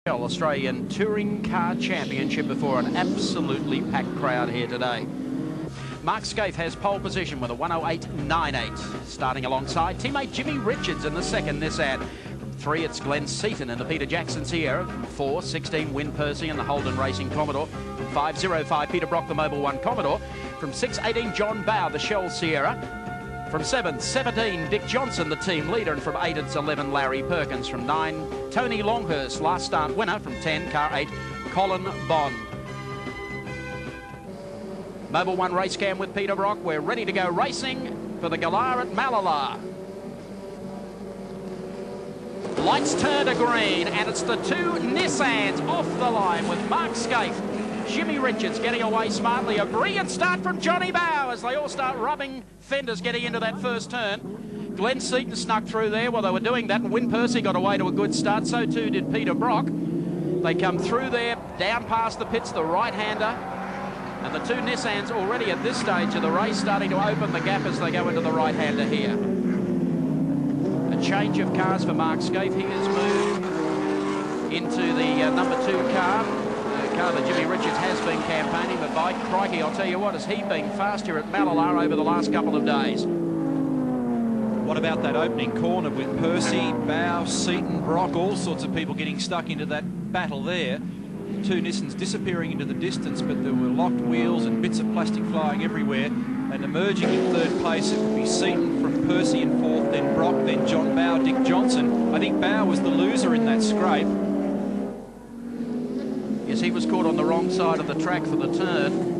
Australian Touring Car Championship before an absolutely packed crowd here today. Mark Scaife has pole position with a 108.98. Starting alongside teammate Jimmy Richards in the second Nissan. From 3, it's Glenn Seaton in the Peter Jackson Sierra. From 4, 16, Win Percy in the Holden Racing Commodore. From 5.05, Peter Brock, the Mobil 1 Commodore. From 6, 18, John Bow, the Shell Sierra. From 7, 17, Dick Johnson, the team leader. And from 8, it's 11, Larry Perkins. From 9, Tony Longhurst, last start winner. From 10, car 8, Colin Bond. Mobil 1 race cam with Peter Brock. We're ready to go racing for the Galar at Mallala. Lights turn to green, and it's the two Nissans off the line with Mark Scaife. Jimmy Richards getting away smartly. A brilliant start from Johnny Bow as they all start rubbing fenders getting into that first turn. Glenn Seaton snuck through there while they were doing that, and Win Percy got away to a good start. So too did Peter Brock. They come through there, down past the pits, the right-hander. And the two Nissans already at this stage of the race starting to open the gap as they go into the right-hander here. A change of cars for Mark Scaife. He has moved into the number 2 car. The car that Jimmy Richards has been campaigning, but by crikey, I'll tell you what, has he been fast here at Mallala over the last couple of days. What about that opening corner with Percy, Bow, Seaton, Brock, all sorts of people getting stuck into that battle there. Two Nissans disappearing into the distance, but there were locked wheels and bits of plastic flying everywhere. And emerging in third place, it would be Seaton, from Percy in fourth, then Brock, then John Bow, Dick Johnson. I think Bow was the loser in that scrape. Yes, he was caught on the wrong side of the track for the turn.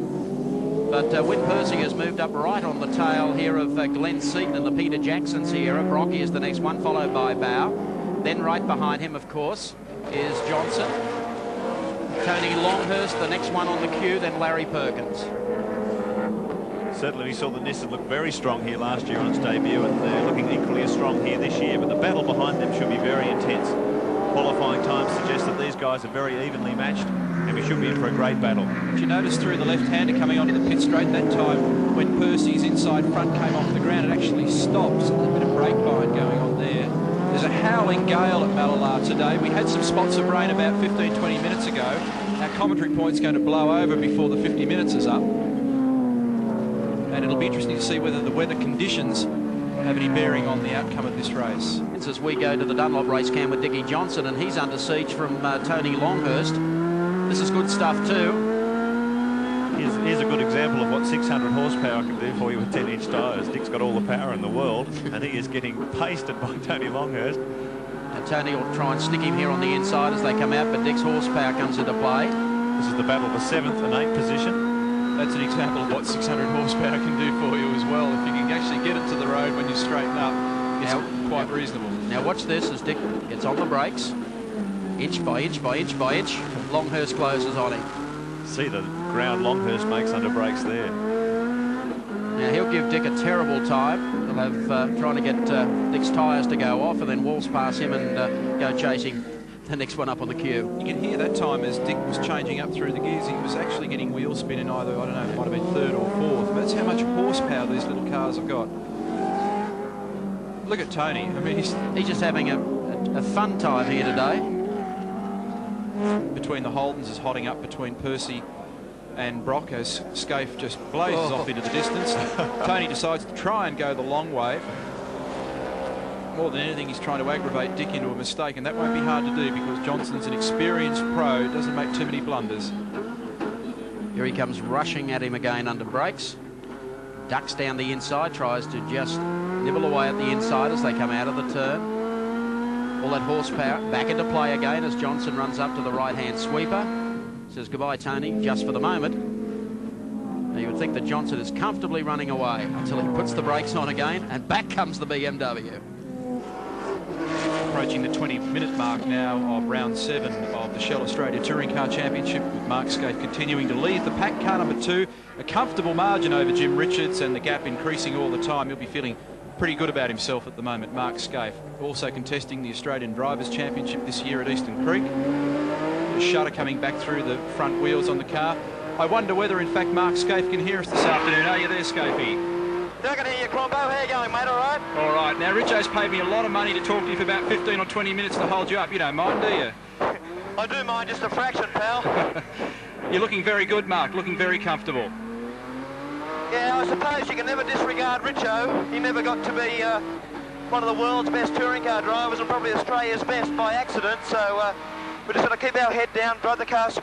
But Win Percy has moved up right on the tail here of Glenn Seaton and the Peter Jackson Sierra. Brocky is the next one, followed by Bow. Then right behind him, of course, is Johnson. Tony Longhurst, the next one on the queue, then Larry Perkins. Certainly we saw the Nissan look very strong here last year on its debut, and they're looking equally as strong here this year, but the battle behind them should be very intense. Qualifying times suggest that these guys are very evenly matched, and we should be in for a great battle. Did you notice through the left-hander coming onto the pit straight that time, when Percy's inside front came off the ground, it actually stopped. So there's a bit of brake bind going on there. There's a howling gale at Mallala today. We had some spots of rain about 15-20 minutes ago. Our commentary point's going to blow over before the 50 minutes is up. And it'll be interesting to see whether the weather conditions have any bearing on the outcome of this race. As we go to the Dunlop race cam with Dickie Johnson, and he's under siege from Tony Longhurst. This is good stuff too. Here's a good example of what 600 horsepower can do for you with 10-inch tyres. Dick's got all the power in the world, and he is getting pasted by Tony Longhurst. And Tony will try and stick him here on the inside as they come out, but Dick's horsepower comes into play. This is the battle for 7th and 8th position. That's an example of what 600 horsepower can do for you as well. If you can actually get it to the road when you straighten up, it's quite reasonable. Now watch this as Dick gets on the brakes. Inch by inch by inch by inch. Longhurst closes on him. See the ground Longhurst makes under brakes there. Now he'll give Dick a terrible time. They'll have trying to get Dick's tyres to go off and then waltz past him and go chasing the next one up on the queue. You can hear that time as Dick was changing up through the gears, he was actually getting wheel spin in either, I don't know, it might have been third or fourth. But that's how much horsepower these little cars have got. Look at Tony. I mean, he's just having a fun time here today. Between the Holdens is hotting up between Percy and Brock as Scaife just blazes off into the distance. Tony decides to try and go the long way. More than anything, he's trying to aggravate Dick into a mistake, and that won't be hard to do because Johnson's an experienced pro, doesn't make too many blunders. Here he comes rushing at him again under brakes. Ducks down the inside, tries to just nibble away at the inside as they come out of the turn. All that horsepower back into play again as Johnson runs up to the right-hand sweeper. Says goodbye, Tony, just for the moment. Now you would think that Johnson is comfortably running away until he puts the brakes on again, and back comes the BMW. Approaching the 20-minute mark now of round 7 of the Shell Australia Touring Car Championship, with Mark Scaife continuing to lead the pack. Car number 2, a comfortable margin over Jim Richards, and the gap increasing all the time. He'll be feeling pretty good about himself at the moment, Mark Scaife. Also contesting the Australian Drivers' Championship this year at Eastern Creek. The shutter coming back through the front wheels on the car. I wonder whether, in fact, Mark Scaife can hear us this afternoon. Are you there, Scaife? I can hear you, Crombo. How you going, mate? All right? All right. Now, Richo's paid me a lot of money to talk to you for about 15 or 20 minutes to hold you up. You don't mind, do you? I do mind just a fraction, pal. You're looking very good, Mark, looking very comfortable. Yeah, I suppose you can never disregard Richo. He never got to be one of the world's best touring car drivers and probably Australia's best by accident, so we're just going to keep our head down, drive the car smooth.